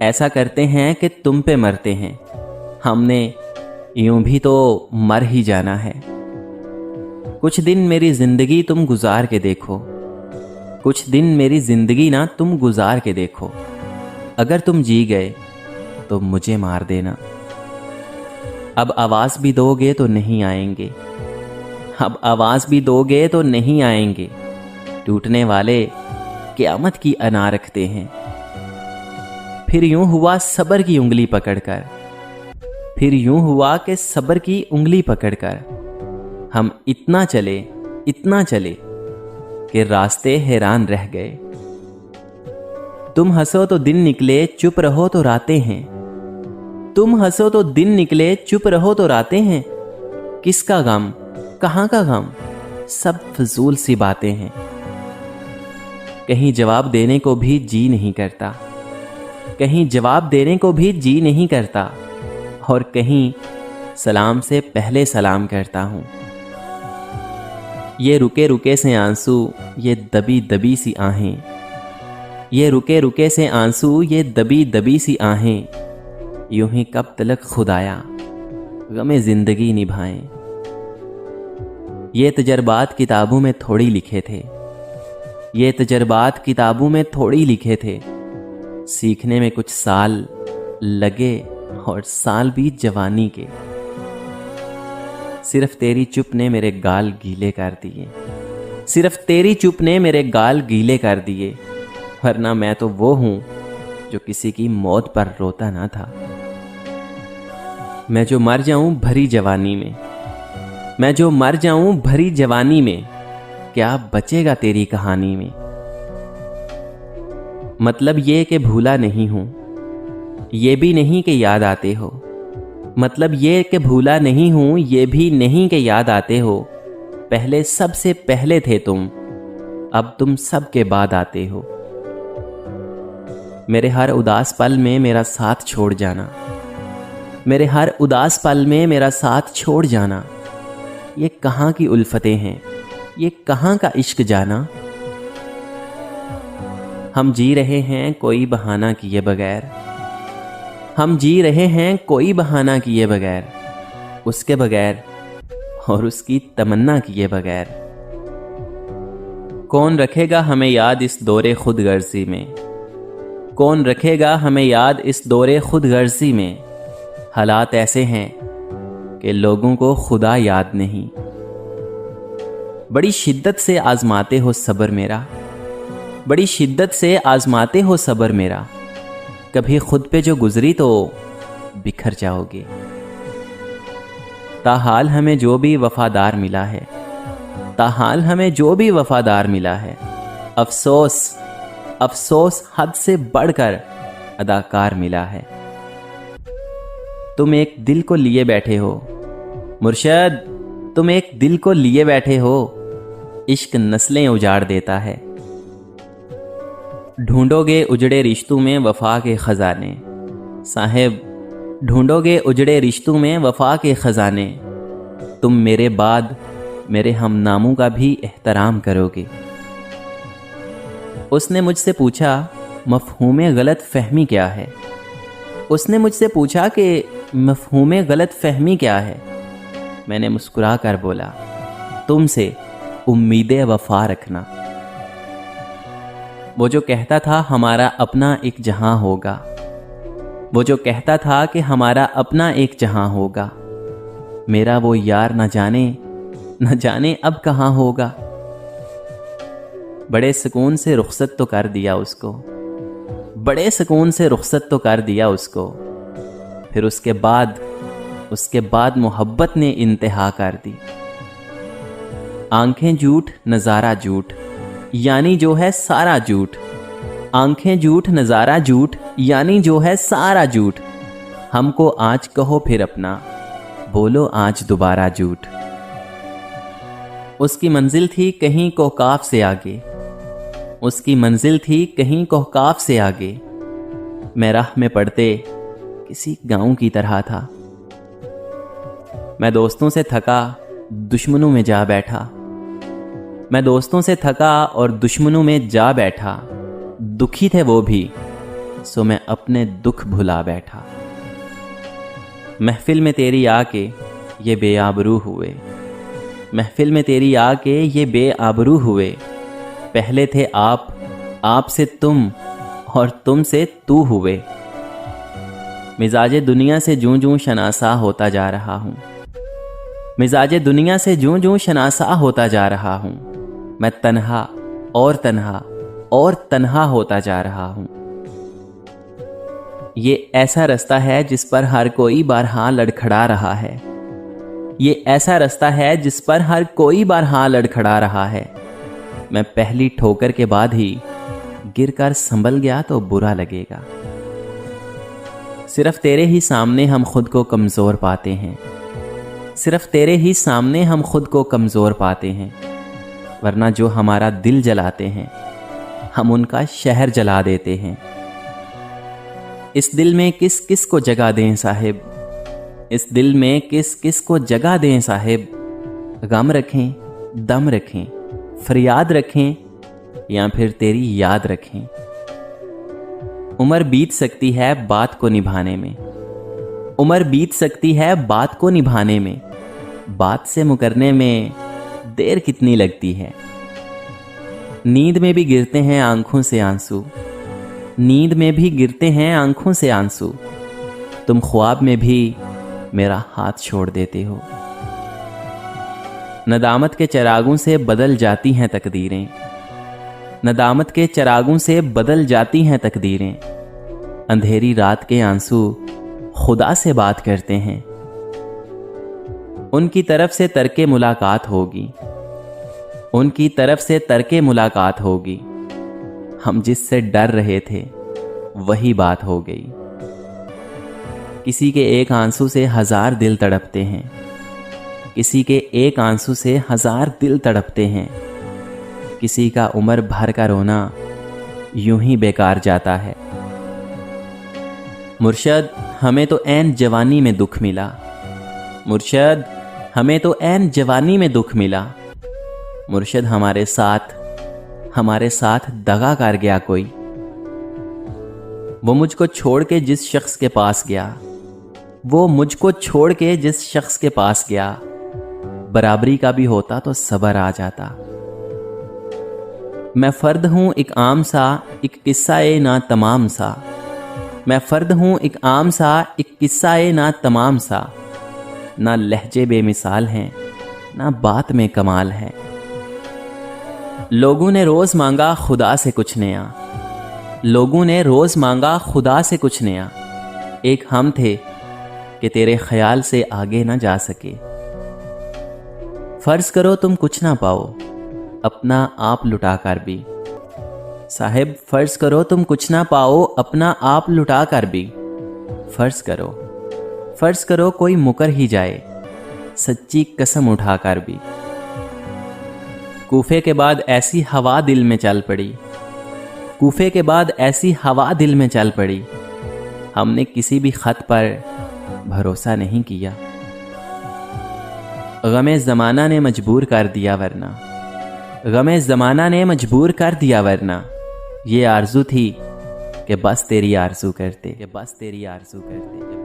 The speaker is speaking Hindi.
ऐसा करते हैं कि तुम पे मरते हैं, हमने यूं भी तो मर ही जाना है। कुछ दिन मेरी जिंदगी तुम गुजार के देखो, कुछ दिन मेरी जिंदगी ना तुम गुजार के देखो। अगर तुम जी गए तो मुझे मार देना। अब आवाज़ भी दोगे तो नहीं आएंगे, अब आवाज़ भी दोगे तो नहीं आएंगे। टूटने वाले क़यामत की अना रखते हैं। फिर यूं हुआ सब्र की उंगली पकड़कर, फिर यूं हुआ कि सब्र की उंगली पकड़कर हम इतना चले कि रास्ते हैरान रह गए। तुम हंसो तो दिन निकले, चुप रहो तो रातें हैं। तुम हंसो तो दिन निकले, चुप रहो तो रातें हैं। किसका गम, कहाँ का गम, सब फजूल सी बातें हैं। कहीं जवाब देने को भी जी नहीं करता, कहीं जवाब देने को भी जी नहीं करता, और कहीं सलाम से पहले सलाम करता हूँ। ये रुके रुके से आंसू, ये दबी दबी सी आहें, ये रुके रुके से आंसू, ये दबी दबी सी आहें। यूं ही कब तलक खुदाया गमे जिंदगी निभाएं। ये तजर्बात किताबों में थोड़ी लिखे थे, ये तजर्बात किताबों में थोड़ी लिखे थे। सीखने में कुछ साल लगे और साल भी जवानी के। सिर्फ तेरी चुप ने मेरे गाल गीले कर दिए, सिर्फ तेरी चुप ने मेरे गाल गीले कर दिए। वरना मैं तो वो हूं जो किसी की मौत पर रोता ना था। मैं जो मर जाऊं भरी जवानी में, मैं जो मर जाऊं भरी जवानी में, क्या बचेगा तेरी कहानी में। मतलब ये कि भूला नहीं हूं, ये भी नहीं कि याद आते हो। मतलब ये कि भूला नहीं हूं, ये भी नहीं कि याद आते हो। पहले सबसे पहले थे तुम, अब तुम सबके बाद आते हो। मेरे हर उदास पल में मेरा साथ छोड़ जाना, मेरे हर उदास पल में मेरा साथ छोड़ जाना। ये कहाँ की उल्फतें हैं, ये कहाँ का इश्क जाना। हम जी रहे हैं कोई बहाना किए बगैर, हम जी रहे हैं कोई बहाना किए बगैर, उसके बगैर और उसकी तमन्ना किए बगैर। कौन रखेगा हमें याद इस दौरे खुद गर्जी में, कौन रखेगा हमें याद इस दौरे खुद गर्जी में। हालात ऐसे हैं कि लोगों को खुदा याद नहीं। बड़ी शिद्दत से आजमाते हो सब्र मेरा, बड़ी शिद्दत से आजमाते हो सब्र मेरा। कभी खुद पे जो गुजरी तो बिखर जाओगे। ताहाल हमें जो भी वफादार मिला है, ताहाल हमें जो भी वफादार मिला है। अफसोस अफसोस हद से बढ़कर अदाकार मिला है। तुम एक दिल को लिए बैठे हो मुर्शद, तुम एक दिल को लिए बैठे हो। इश्क नस्लें उजाड़ देता है। ढूंढोगे उजड़े रिश्तों में वफा के खजाने, साहिब ढूंढोगे उजड़े रिश्तों में वफा के खजाने। तुम मेरे बाद मेरे हम नामों का भी एहतराम करोगे। उसने मुझसे पूछा मफ़हूमे गलत फहमी क्या है, उसने मुझसे पूछा कि मफ़हूमे गलत फहमी क्या है। मैंने मुस्कुरा कर बोला तुमसे उम्मीदे वफा रखना। वो जो कहता था हमारा अपना एक जहां होगा, वो जो कहता था कि हमारा अपना एक जहां होगा। मेरा वो यार न जाने अब कहाँ होगा। बड़े सुकून से रुखसत तो कर दिया उसको, बड़े सुकून से रुखसत तो कर दिया उसको। फिर उसके बाद मोहब्बत ने इंतहा कर दी। आंखें झूठ नज़ारा झूठ, यानी जो है सारा झूठ। आंखें झूठ नज़ारा झूठ, यानी जो है सारा झूठ। हमको आज कहो फिर अपना, बोलो आज दोबारा झूठ। उसकी मंजिल थी कहीं कोहकाफ से आगे, उसकी मंजिल थी कहीं कोहकाफ से आगे। मैं राह में पड़ते किसी गांव की तरह था। मैं दोस्तों से थका दुश्मनों में जा बैठा, मैं दोस्तों से थका और दुश्मनों में जा बैठा। दुखी थे वो भी, सो मैं अपने दुख भुला बैठा। महफिल में तेरी आके ये बेआबरू हुए, महफिल में तेरी आके ये बेआबरू हुए। पहले थे आप, आपसे तुम, और तुमसे तू हुए। मिजाजे दुनिया से जूं जूं शनासा होता जा रहा हूँ, मिजाजे दुनिया से जूं जूं शनासा होता जा रहा हूँ। मैं तन्हा और तन्हा और तन्हा होता जा रहा हूँ। ये ऐसा रास्ता है जिस पर हर कोई बारहा लड़खड़ा रहा है, ये ऐसा रास्ता है जिस पर हर कोई बारहा लड़खड़ा रहा है। मैं पहली ठोकर के बाद ही गिरकर संभल गया तो बुरा लगेगा। सिर्फ तेरे ही सामने हम खुद को कमज़ोर पाते हैं, सिर्फ तेरे ही सामने हम खुद को कमज़ोर पाते हैं। वरना जो हमारा दिल जलाते हैं हम उनका शहर जला देते हैं। इस दिल में किस किस को जगह दें साहिब, इस दिल में किस किस को जगह दें साहिब। गम रखें, दम रखें, फरियाद रखें या फिर तेरी याद रखें। उम्र बीत सकती है बात को निभाने में, उम्र बीत सकती है बात को निभाने में। बात से मुकरने में देर कितनी लगती है। नींद में भी गिरते हैं आंखों से आंसू, नींद में भी गिरते हैं आंखों से आंसू। तुम ख्वाब में भी मेरा हाथ छोड़ देते हो। नदामत के चरागों से बदल जाती हैं तकदीरें, नदामत के चरागों से बदल जाती हैं तकदीरें। अंधेरी रात के आंसू खुदा से बात करते हैं। उनकी तरफ से तरके मुलाकात होगी, उनकी तरफ से तरके मुलाकात होगी। हम जिससे डर रहे थे वही बात हो गई। किसी के एक आंसू से 1000 दिल तड़पते हैं, किसी के एक आंसू से 1000 दिल तड़पते हैं। किसी का उम्र भर का रोना यूं ही बेकार जाता है। मुर्शद हमें तो ऐन जवानी में दुख मिला, मुर्शद हमें तो ऐन जवानी में दुख मिला। मुर्शद हमारे साथ दगा कर गया कोई। वो मुझको छोड़ के जिस शख्स के पास गया, वो मुझको छोड़ के जिस शख्स के पास गया। बराबरी का भी होता तो सबर आ जाता। मैं फर्द हूं एक आम सा, एक किस्सा ए ना तमाम सा। मैं फर्द हूं एक आम सा, एक किस्सा ए ना तमाम सा। ना लहजे बेमिसाल हैं, ना बात में कमाल है। लोगों ने रोज मांगा खुदा से कुछ नया, लोगों ने रोज मांगा खुदा से कुछ नया। एक हम थे कि तेरे ख्याल से आगे ना जा सके। फर्ज करो तुम कुछ ना पाओ अपना आप लुटा कर भी, साहिब फर्ज करो तुम कुछ ना पाओ अपना आप लुटा कर भी। फर्ज करो कोई मुकर ही जाए सच्ची कसम उठा कर भी। कूफे के बाद ऐसी हवा दिल में चल पड़ी, कूफे के बाद ऐसी हवा दिल में चल पड़ी। हमने किसी भी खत पर भरोसा नहीं किया। गमे ज़माना ने मजबूर कर दिया वरना, गमे ज़माना ने मजबूर कर दिया वरना। ये आरज़ू थी कि बस तेरी आरज़ू करते, कि बस तेरी आरज़ू करते।